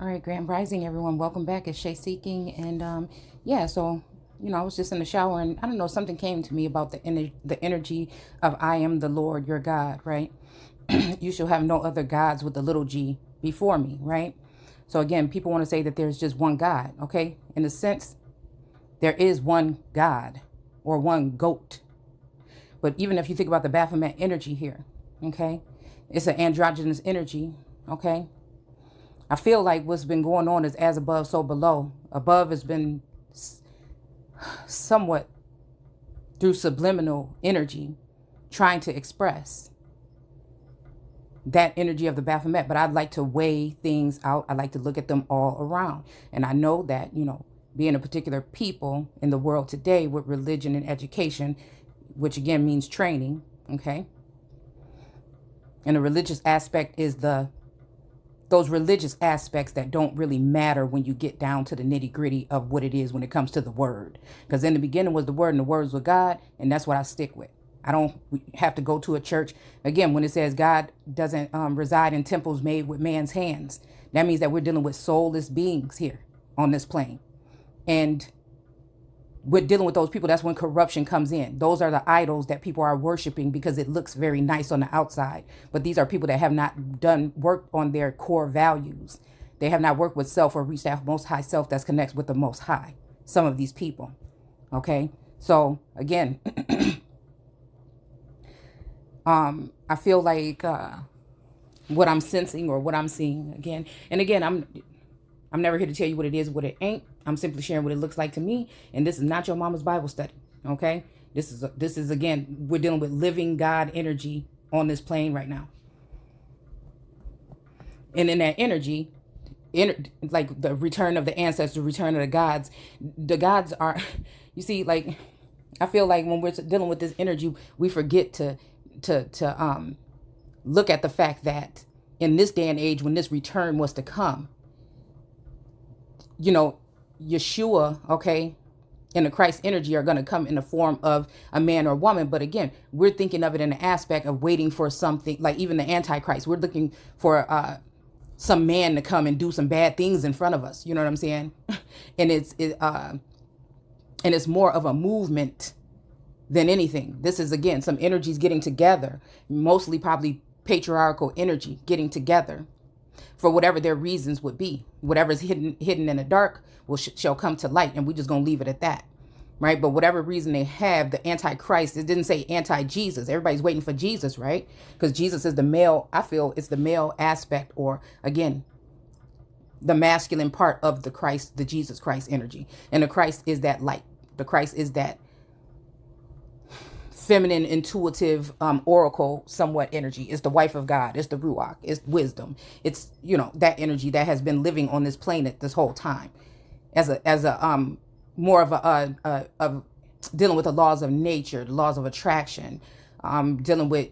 All right, Grand Rising, everyone. Welcome back. It's Shay Seeking, and yeah. So, I was just in the shower, and I don't know, something came to me about the energy of "I am the Lord your God." Right? You shall have no other gods with the little g before me. Right? So again, people want to say that there's just one God. Okay, in a sense, there is one God or one goat. But even if you think about the Baphomet energy here, okay, it's an androgynous energy. Okay, I feel like what's been going on is as above, so below. Above has been somewhat through subliminal energy trying to express that energy of the Baphomet. But I'd like to weigh things out. I like to look at them all around. And I know that, being a particular people in the world today with religion and education, which again means training, okay? And the religious aspect is those religious aspects that don't really matter when you get down to the nitty gritty of what it is when it comes to the word. Because in the beginning was the word and the words were God. And that's what I stick with. I don't have to go to a church. Again, when it says God doesn't reside in temples made with man's hands, that means that we're dealing with soulless beings here on this plane. And we're dealing with those people. That's when corruption comes in. Those are the idols that people are worshiping because it looks very nice on the outside. But these are people that have not done work on their core values. They have not worked with self or reached that most high self that's connects with the most high. Some of these people. Okay. So again, I feel like what I'm sensing or what I'm seeing again. And again, I'm never here to tell you what it is, what it ain't. I'm simply sharing what it looks like to me. And this is not your mama's Bible study. Okay. This is again, we're dealing with living God energy on this plane right now. And in that energy, like the return of the ancestors, return of the gods are, you see, like, I feel like when we're dealing with this energy, we forget to look at the fact that in this day and age, when this return was to come, Yeshua, okay, and the Christ energy are going to come in the form of a man or woman. But again, we're thinking of it in the aspect of waiting for something, like even the Antichrist. We're looking for some man to come and do some bad things in front of us. You know what I'm saying? And it's more of a movement than anything. This is, again, some energies getting together, mostly probably patriarchal energy getting together for whatever their reasons would be. Whatever's hidden in the dark shall come to light, and we're just going to leave it at that, right? But whatever reason they have, the Antichrist, it didn't say anti-Jesus. Everybody's waiting for Jesus, right? Because Jesus is the male, I feel it's the male aspect, or again, the masculine part of the Christ, the Jesus Christ energy. And the Christ is that light. The Christ is that feminine, intuitive, oracle, somewhat energy. It's the wife of God. It's the Ruach. It's wisdom. It's, that energy that has been living on this planet this whole time as a more of of dealing with the laws of nature, the laws of attraction, dealing with,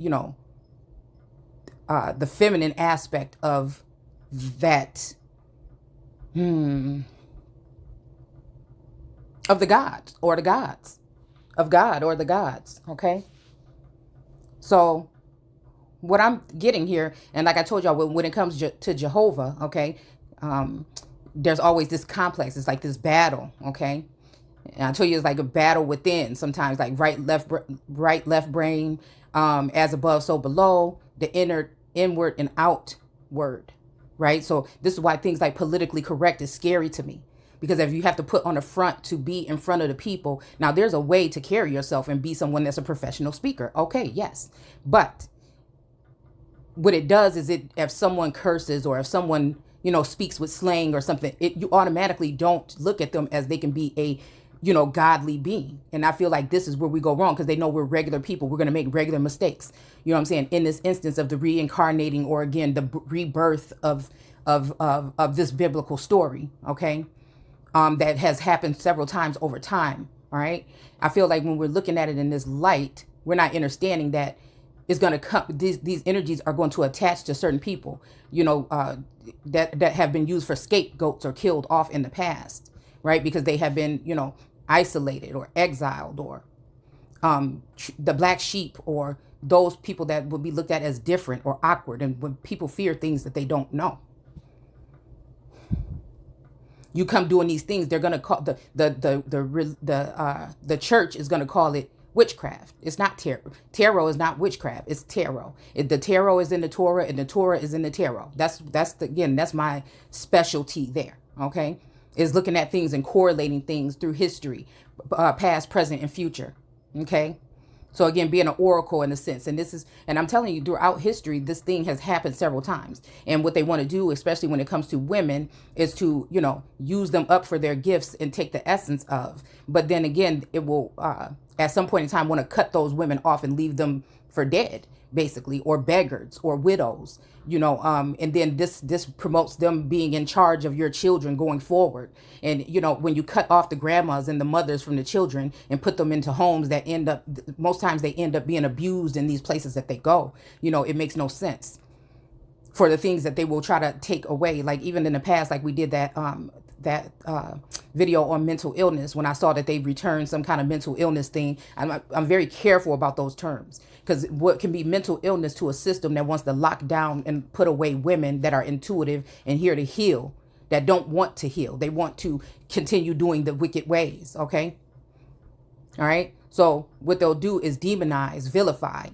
the feminine aspect of that, of the gods or the gods. Of God or the gods, okay? So what I'm getting here, and like I told y'all, when it comes to Jehovah, okay, there's always this complex. It's like this battle, okay? And I told you it's like a battle within sometimes, like right, left brain, as above, so below, the inward and outward, right? So this is why things like politically correct is scary to me. Because if you have to put on a front to be in front of the people, now there's a way to carry yourself and be someone that's a professional speaker. Okay, yes. But what it does is if someone curses or if someone, speaks with slang or something, you automatically don't look at them as they can be a, godly being. And I feel like this is where we go wrong because they know we're regular people. We're going to make regular mistakes. You know what I'm saying? In this instance of the reincarnating or again, the rebirth of this biblical story. Okay. That has happened several times over time. All right. I feel like when we're looking at it in this light, we're not understanding that it's going to come. These energies are going to attach to certain people, that have been used for scapegoats or killed off in the past. Right. Because they have been, isolated or exiled or the black sheep or those people that would be looked at as different or awkward. And when people fear things that they don't know. You come doing these things, they're gonna call the church is gonna call it witchcraft. It's not tarot. Tarot is not witchcraft. It's tarot. The tarot is in the Torah, and the Torah is in the tarot. That's my specialty there. Okay, is looking at things and correlating things through history, past, present, and future. Okay. So again, being an oracle in a sense, and I'm telling you, throughout history, this thing has happened several times. And what they want to do, especially when it comes to women, is to, use them up for their gifts and take the essence of. But then again, it will, at some point in time, want to cut those women off and leave them for dead, basically, or beggars or widows, and then this promotes them being in charge of your children going forward. And, when you cut off the grandmas and the mothers from the children and put them into homes that most times they end up being abused in these places that they go, it makes no sense for the things that they will try to take away. Like even in the past, like we did that video on mental illness, when I saw that they returned some kind of mental illness thing. I'm very careful about those terms, because what can be mental illness to a system that wants to lock down and put away women that are intuitive and here to heal, that don't want to heal. They want to continue doing the wicked ways. Okay. All right. So what they'll do is demonize, vilify,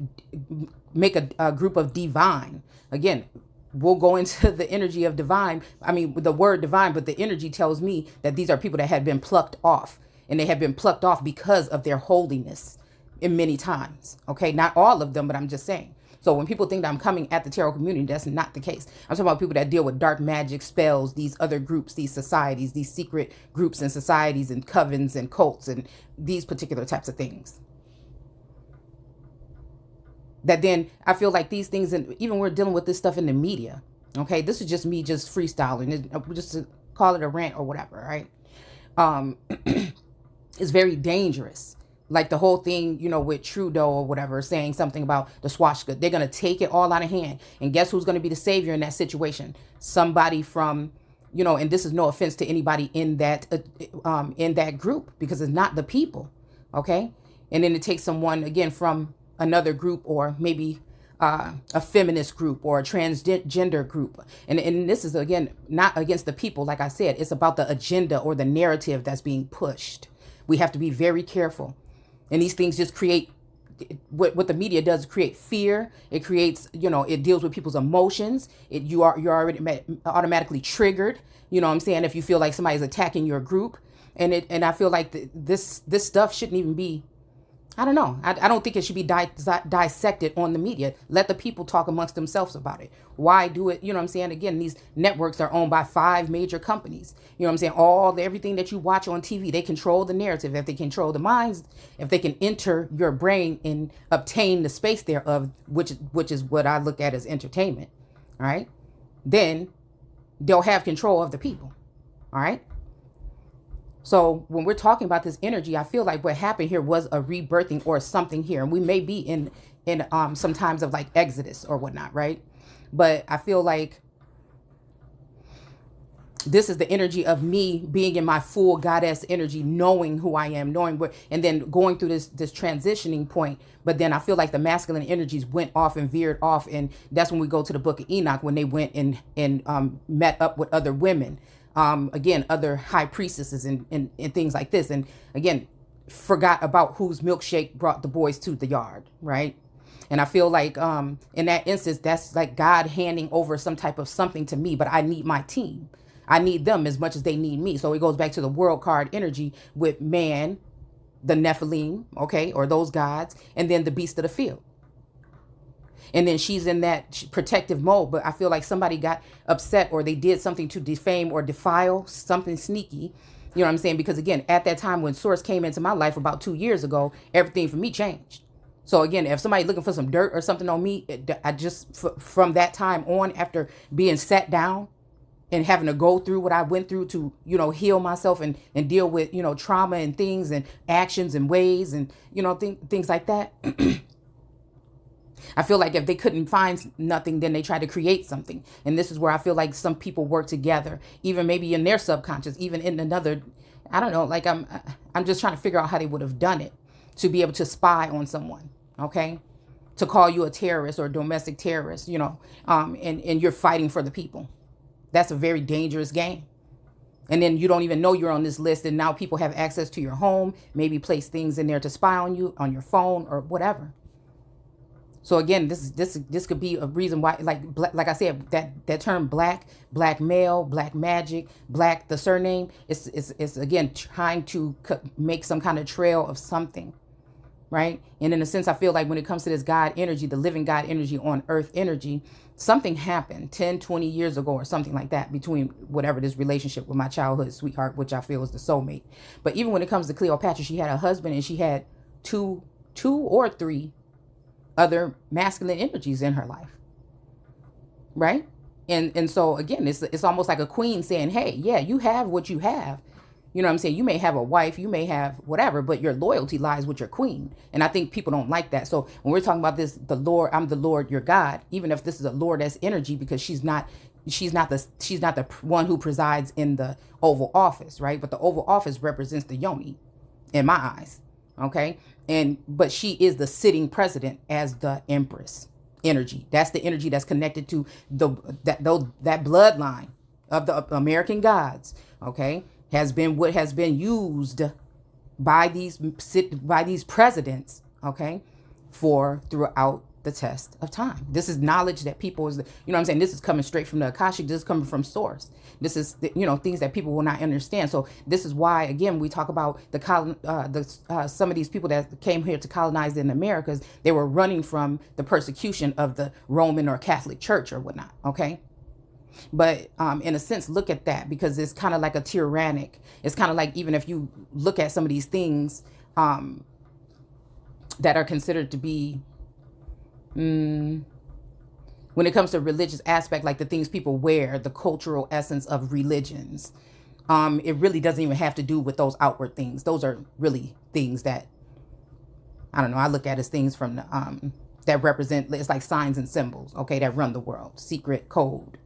make a group of divine. Again, we'll go into the energy of divine. I mean, the word divine, but the energy tells me that these are people that had been plucked off, and they have been plucked off because of their holiness in many times. Okay. Not all of them, but I'm just saying. So when people think that I'm coming at the tarot community, that's not the case. I'm talking about people that deal with dark magic, spells, these other groups, these societies, these secret groups and societies and covens and cults and these particular types of things. That then I feel like these things, and even we're dealing with this stuff in the media. Okay, this is just me just freestyling, just to call it a rant or whatever, right? It's very dangerous. Like the whole thing, with Trudeau or whatever, saying something about the swastika. They're going to take it all out of hand. And guess who's going to be the savior in that situation? Somebody from, and this is no offense to anybody in that group, because it's not the people. Okay. And then it takes someone, again, from another group, or maybe a feminist group or a transgender group. And this is, again, not against the people. Like I said, it's about the agenda or the narrative that's being pushed. We have to be very careful. And these things just create, what the media does, create fear. It creates, it deals with people's emotions. You're already automatically triggered. You know what I'm saying? If you feel like somebody's attacking your group, and I feel like this stuff shouldn't even be, I don't know. I don't think it should be dissected on the media. Let the people talk amongst themselves about it. Why do it? You know what I'm saying? Again, these networks are owned by 5 major companies. You know what I'm saying? Everything that you watch on TV, they control the narrative. If they control the minds, if they can enter your brain and obtain the space thereof, which is what I look at as entertainment. All right. Then they'll have control of the people. All right. So when we're talking about this energy, I feel like what happened here was a rebirthing or something here. And we may be in some times of like Exodus or whatnot, right? But I feel like this is the energy of me being in my full goddess energy, knowing who I am, knowing where, and then going through this transitioning point. But then I feel like the masculine energies went off and veered off. And that's when we go to the book of Enoch, when they went and met up with other women. Again, other high priestesses and things like this. And again, forgot about whose milkshake brought the boys to the yard, right? And I feel like in that instance, that's like God handing over some type of something to me, but I need my team. I need them as much as they need me. So it goes back to the world card energy with man, the Nephilim, okay, or those gods, and then the beast of the field. And then she's in that protective mode. But I feel like somebody got upset, or they did something to defame or defile, something sneaky. You know what I'm saying? Because again, at that time when Source came into my life about 2 years ago, everything for me changed. So again, if somebody's looking for some dirt or something on me, I just, from that time on, after being sat down and having to go through what I went through to, heal myself and deal with, trauma and things and actions and ways and, things like that. I feel like if they couldn't find nothing, then they tried to create something. And this is where I feel like some people work together, even maybe in their subconscious, even in another, I don't know, like I'm just trying to figure out how they would have done it to be able to spy on someone, okay? To call you a terrorist or a domestic terrorist, and you're fighting for the people. That's a very dangerous game. And then you don't even know you're on this list, and now people have access to your home, maybe place things in there to spy on you on your phone or whatever. So again, this could be a reason why, like I said, that term black male, black magic, black, the surname is again trying to make some kind of trail of something, right? And in a sense, I feel like when it comes to this God energy, the living God energy on earth energy, something happened 10, 20 years ago or something like that between whatever this relationship with my childhood sweetheart, which I feel is the soulmate. But even when it comes to Cleopatra, she had a husband and she had two or three other masculine energies in her life, right? And so again, it's almost like a queen saying, hey, yeah, you have what you have. You know what I'm saying? You may have a wife, you may have whatever, but your loyalty lies with your queen. And I think people don't like that. So when we're talking about this, the Lord, I'm the Lord your God, even if this is a Lordess energy, because she's not the one who presides in the Oval Office, right? But the Oval Office represents the yoni in my eyes. Okay. But she is the sitting president as the Empress energy. That's the energy that's connected to that bloodline of the American gods. Okay. Has been what has been used by these presidents. Okay. For throughout the test of time. This is knowledge that people is, you know what I'm saying? This is coming straight from the Akashic. This is coming from source. This is, things that people will not understand. So this is why, again, we talk about some of these people that came here to colonize in the Americas. They were running from the persecution of the Roman or Catholic Church or whatnot. Okay. But in a sense, look at that, because it's kind of like a tyrannic. It's kind of like, even if you look at some of these things that are considered to be, when it comes to religious aspect, like the things people wear, the cultural essence of religions, it really doesn't even have to do with those outward things. Those are really things that, I don't know, I look at as things from the, that represent, it's like signs and symbols, okay, that run the world, secret code.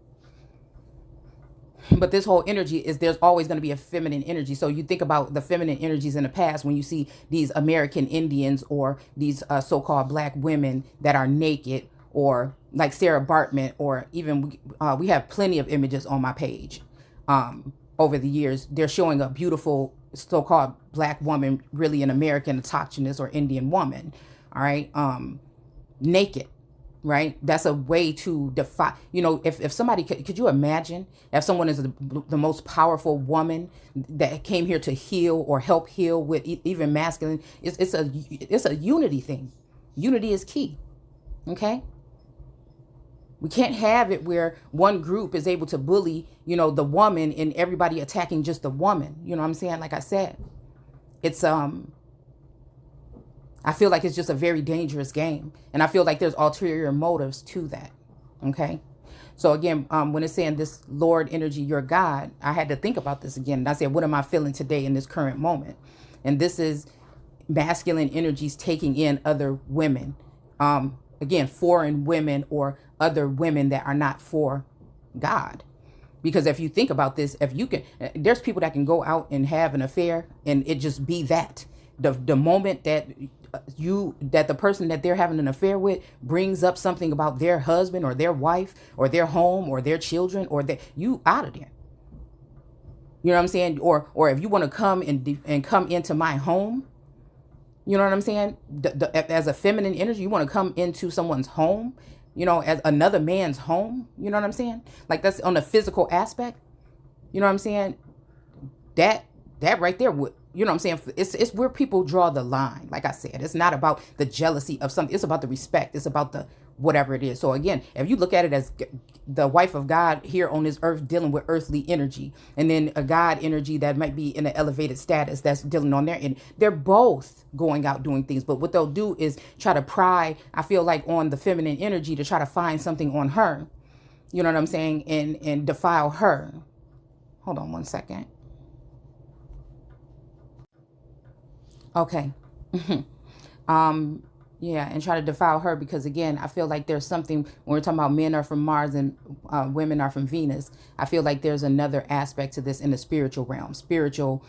But this whole energy is, there's always going to be a feminine energy. So you think about the feminine energies in the past, when you see these American Indians or these so-called black women that are naked, or like Sarah Bartman, or even we have plenty of images on my page over the years. They're showing a beautiful so-called black woman, really an American autochthonous or Indian woman, all right, naked. Right. That's a way to defy, if somebody could you imagine if someone is the most powerful woman that came here to heal or help heal with even masculine. It's a unity thing. Unity is key. OK, we can't have it where one group is able to bully, the woman, and everybody attacking just the woman. You know what I'm saying? Like I said, it's I feel like it's just a very dangerous game. And I feel like there's ulterior motives to that. Okay. So again, when it's saying this Lord energy, your God, I had to think about this again. And I said, what am I feeling today in this current moment? And this is masculine energies taking in other women. Again, foreign women or other women that are not for God. Because if you think about this, there's people that can go out and have an affair and it just be that. The moment that the person that they're having an affair with brings up something about their husband or their wife or their home or their children, or that you out of there. You know what I'm saying? Or if you want to come and come into my home, you know what I'm saying? As a feminine energy, you want to come into someone's home, as another man's home. You know what I'm saying? Like, that's on the physical aspect. You know what I'm saying? That right there would, you know what I'm saying? It's where people draw the line. Like I said, it's not about the jealousy of something. It's about the respect. It's about the whatever it is. So again, if you look at it as the wife of God here on this earth dealing with earthly energy, and then a God energy that might be in an elevated status that's dealing on their end, they're both going out doing things. But what they'll do is try to pry, I feel like, on the feminine energy to try to find something on her. You know what I'm saying? And defile her. Hold on one second. Okay. Yeah, and try to defile her, because again, I feel like there's something when we're talking about men are from Mars and women are from Venus. I feel like there's another aspect to this in the spiritual realm, spiritual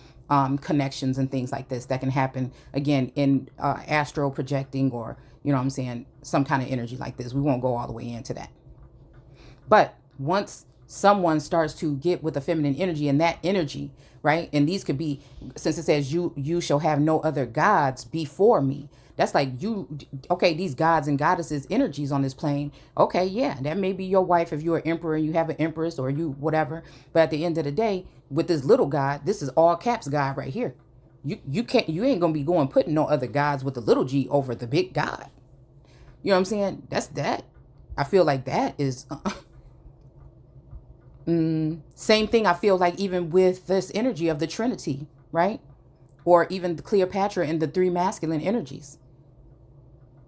connections and things like this that can happen again in astral projecting, or, you know what I'm saying, some kind of energy like this. We won't go all the way into that. But once someone starts to get with the feminine energy, and that energy, right? And these could be, since it says you shall have no other gods before me. That's like okay, these gods and goddesses energies on this plane. Okay, yeah, that may be your wife if you're an emperor and you have an empress, or you whatever. But at the end of the day, with this little god, this is all caps God right here. You ain't gonna be going putting no other gods with the little g over the big God. You know what I'm saying? That's that. I feel like that is same thing. I feel like even with this energy of the Trinity, right? Or even the Cleopatra and the three masculine energies.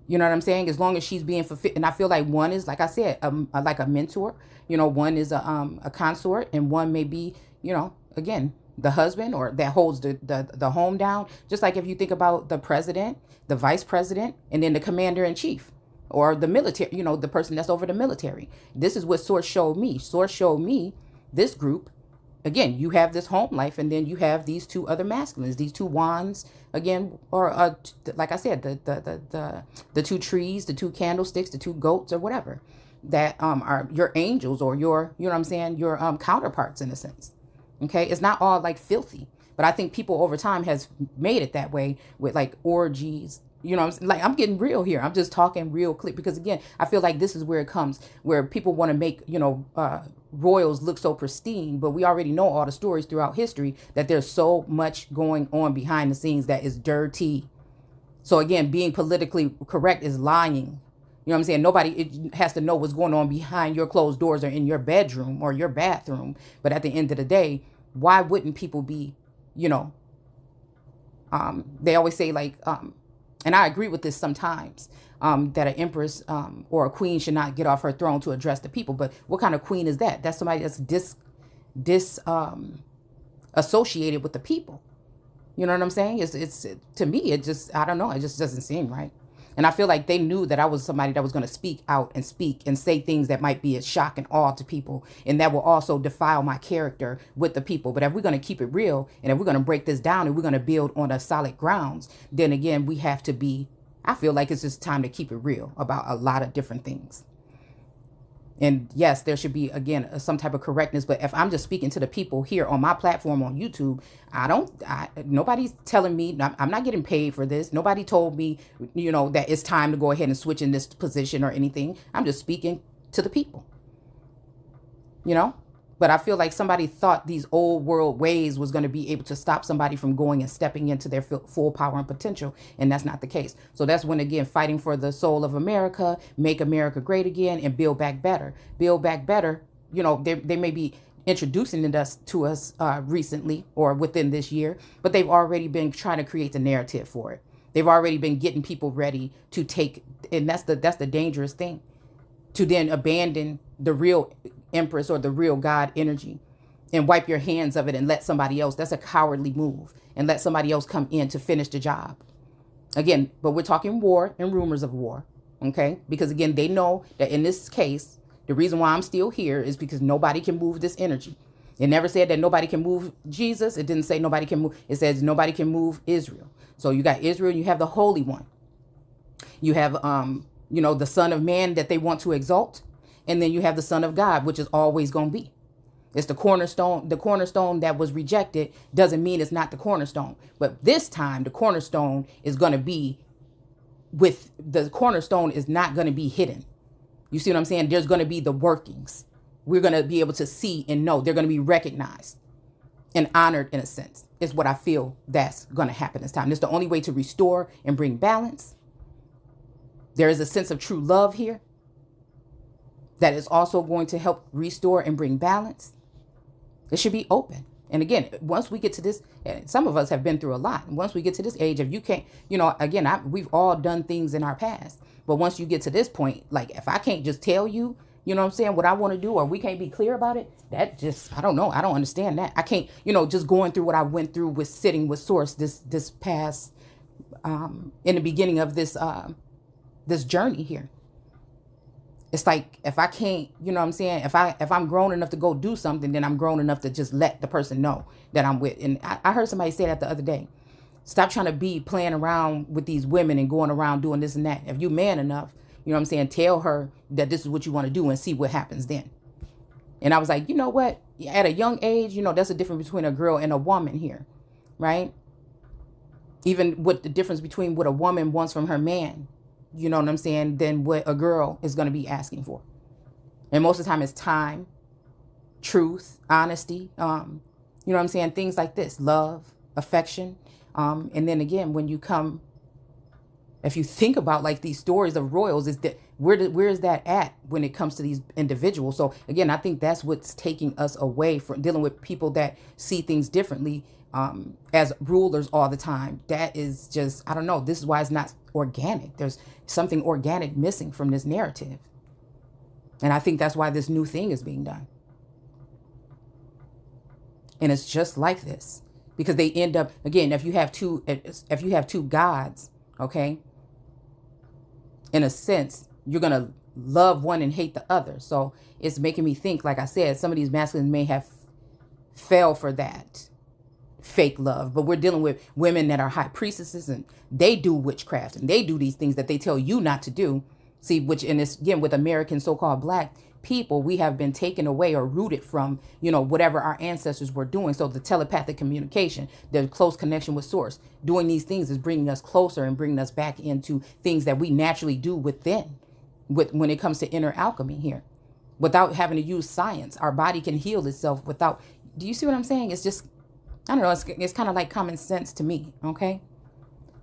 You know what I'm saying? As long as she's being fulfilled, and I feel like one is, like I said, like a mentor. You know, one is a consort, and one may be, you know, again, the husband, or that holds the home down. Just like if you think about the president, the vice president, and then the commander in chief, or the military. You know, the person that's over the military. This is what Source showed me. Source showed me this group. Again, you have this home life, and then you have these two other masculines, these two wands, again, or like I said, the two trees, the two candlesticks, the two goats, or whatever, that are your angels, or your, you know what I'm saying, your counterparts in a sense. Okay, it's not all like filthy, but I think people over time has made it that way with like orgies. You know, like I'm getting real here. I'm just talking real clear, because again, I feel like this is where it comes, where people want to make, you know, royals look so pristine, but we already know all the stories throughout history that there's so much going on behind the scenes that is dirty. So again, being politically correct is lying. You know what I'm saying? Nobody has to know what's going on behind your closed doors or in your bedroom or your bathroom. But at the end of the day, why wouldn't people be, you know, they always say like, and I agree with this sometimes, that an empress or a queen should not get off her throne to address the people. But what kind of queen is that? That's somebody that's associated with the people. You know what I'm saying? It's to me, it just, I don't know, it just doesn't seem right. And I feel like they knew that I was somebody that was going to speak out and speak and say things that might be a shock and awe to people, and that will also defile my character with the people. But if we're going to keep it real, and if we're going to break this down, and we're going to build on a solid grounds, then again, we have to be, I feel like it's just time to keep it real about a lot of different things. And yes, there should be, again, some type of correctness. But if I'm just speaking to the people here on my platform on YouTube, nobody's telling me, I'm not getting paid for this. Nobody told me, you know, that it's time to go ahead and switch in this position or anything. I'm just speaking to the people, you know. But I feel like somebody thought these old world ways was going to be able to stop somebody from going and stepping into their full power and potential. And that's not the case. So that's when, again, fighting for the soul of America, make America great again, and build back better. Build back better. You know, they may be introducing it to us recently or within this year, but they've already been trying to create the narrative for it. They've already been getting people ready to take. And that's the dangerous thing, to then abandon the real empress or the real God energy and wipe your hands of it and let somebody else. That's a cowardly move, and let somebody else come in to finish the job. Again, but we're talking war and rumors of war. Okay. Because again, they know that in this case, the reason why I'm still here is because nobody can move this energy. It never said that nobody can move Jesus. It didn't say nobody can move. It says nobody can move Israel. So you got Israel, you have the Holy One. You have, you know, the Son of Man that they want to exalt. And then you have the Son of God, which is always going to be. It's the cornerstone. The cornerstone that was rejected doesn't mean it's not the cornerstone. But this time, the cornerstone is going to be the cornerstone is not going to be hidden. You see what I'm saying? There's going to be the workings. We're going to be able to see and know. They're going to be recognized and honored in a sense. Is what I feel that's going to happen this time. It's the only way to restore and bring balance. There is a sense of true love here that is also going to help restore and bring balance. It should be open. And again, once we get to this, some of us have been through a lot. Once we get to this age, if you can't, you know, again, we've all done things in our past. But once you get to this point, like if I can't just tell you, you know what I'm saying, what I want to do, or we can't be clear about it, that just, I don't know. I don't understand that. I can't, you know, just going through what I went through with sitting with Source this past, in the beginning of this journey here. It's like, if I can't, you know what I'm saying? If I'm grown enough to go do something, then I'm grown enough to just let the person know that I'm with. And I heard somebody say that the other day. Stop trying to be playing around with these women and going around doing this and that. If you're man enough, you know what I'm saying? Tell her that this is what you want to do and see what happens then. And I was like, you know what? At a young age, that's the difference between a girl and a woman here, right? Even what the difference between what a woman wants from her man, you know what I'm saying, than what a girl is going to be asking for. And most of the time it's time, truth, honesty, you know what I'm saying? Things like this, love, affection. And then again, when you come, if you think about like these stories of royals, is that where is that at when it comes to these individuals? So again, I think that's what's taking us away from dealing with people that see things differently, as rulers all the time. That is just, I don't know. This is why it's not organic. There's something organic missing from this narrative. And I think that's why this new thing is being done. And it's just like this, because they end up, again, if you have two gods, okay, in a sense, you're going to love one and hate the other. So it's making me think, like I said, some of these masculines may have fell for that fake love, but we're dealing with women that are high priestesses, and they do witchcraft and they do these things that they tell you not to do. See, which, and it's again with American so-called black people, we have been taken away or rooted from, whatever our ancestors were doing. So the telepathic communication, the close connection with source, doing these things is bringing us closer and bringing us back into things that we naturally do within, when it comes to inner alchemy here, without having to use science. Our body can heal itself without, do you see what I'm saying? It's just, I don't know, it's kind of like common sense to me, okay?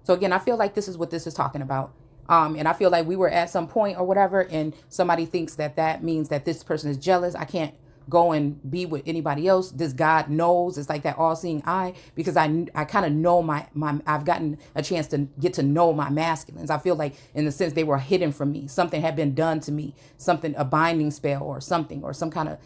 So again, I feel like this is what this is talking about. And I feel like we were at some point or whatever, and somebody thinks that means that this person is jealous. I can't go and be with anybody else. This God knows. It's like that all-seeing eye, because I kind of know my I've gotten a chance to get to know my masculines. I feel like in the sense they were hidden from me. Something had been done to me, a binding spell or something, or some kind of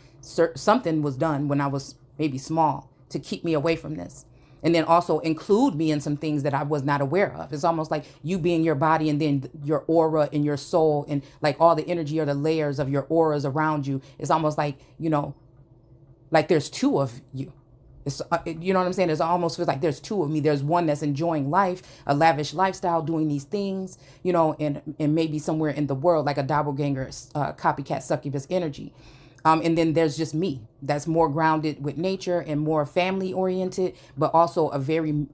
something was done when I was maybe small to keep me away from this. And then also include me in some things that I was not aware of. It's almost like you being your body, and then your aura and your soul, and like all the energy or the layers of your auras around you. It's almost like, like there's two of you. It's, you know what I'm saying? It almost feels like there's two of me. There's one that's enjoying life, a lavish lifestyle, doing these things, and maybe somewhere in the world, like a doppelganger, copycat succubus energy. And then there's just me, that's more grounded with nature and more family oriented, but also a very,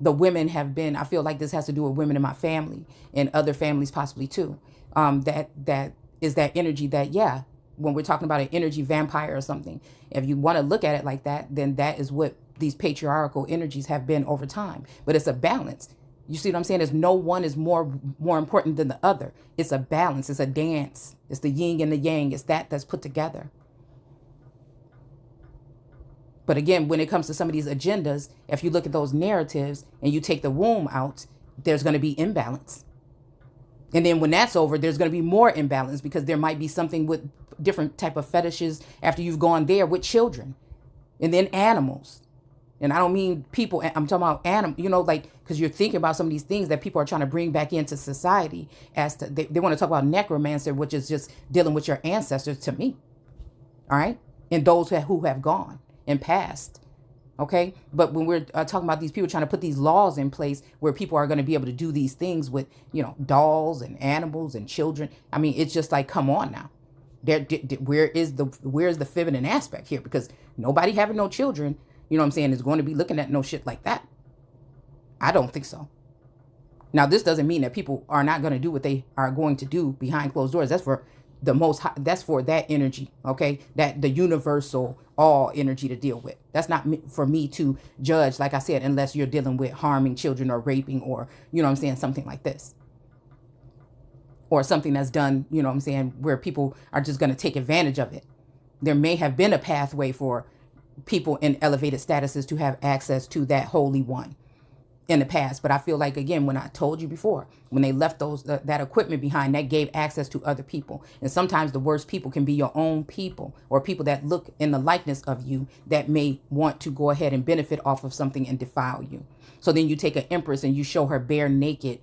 the women have been, I feel like this has to do with women in my family and other families possibly too. That is that energy that, yeah, when we're talking about an energy vampire or something, if you want to look at it like that, then that is what these patriarchal energies have been over time. But it's a balance. You see what I'm saying? There's no one is more important than the other. It's a balance. It's a dance. It's the yin and the yang. It's that's put together. But again, when it comes to some of these agendas, if you look at those narratives and you take the womb out, there's going to be imbalance. And then when that's over, there's going to be more imbalance, because there might be something with different type of fetishes after you've gone there with children, and then animals. And I don't mean people, I'm talking about animals, because you're thinking about some of these things that people are trying to bring back into society as to, they want to talk about necromancer, which is just dealing with your ancestors to me. All right. And those who have gone and passed. Okay. But when we're talking about these people trying to put these laws in place where people are going to be able to do these things with, dolls and animals and children. I mean, it's just like, come on now. Where's the feminine aspect here? Because nobody having no children, you know what I'm saying, is going to be looking at no shit like that. I don't think so. Now, this doesn't mean that people are not going to do what they are going to do behind closed doors. That's for the most high, that's for that energy, okay? That the universal all energy to deal with. That's not for me to judge, like I said, unless you're dealing with harming children or raping or, you know what I'm saying, something like this. Or something that's done, you know what I'm saying, where people are just going to take advantage of it. There may have been a pathway for people in elevated statuses to have access to that holy one in the past. But I feel like, again, when I told you before, when they left that equipment behind, that gave access to other people. And sometimes the worst people can be your own people, or people that look in the likeness of you that may want to go ahead and benefit off of something and defile you. So then you take an empress and you show her bare naked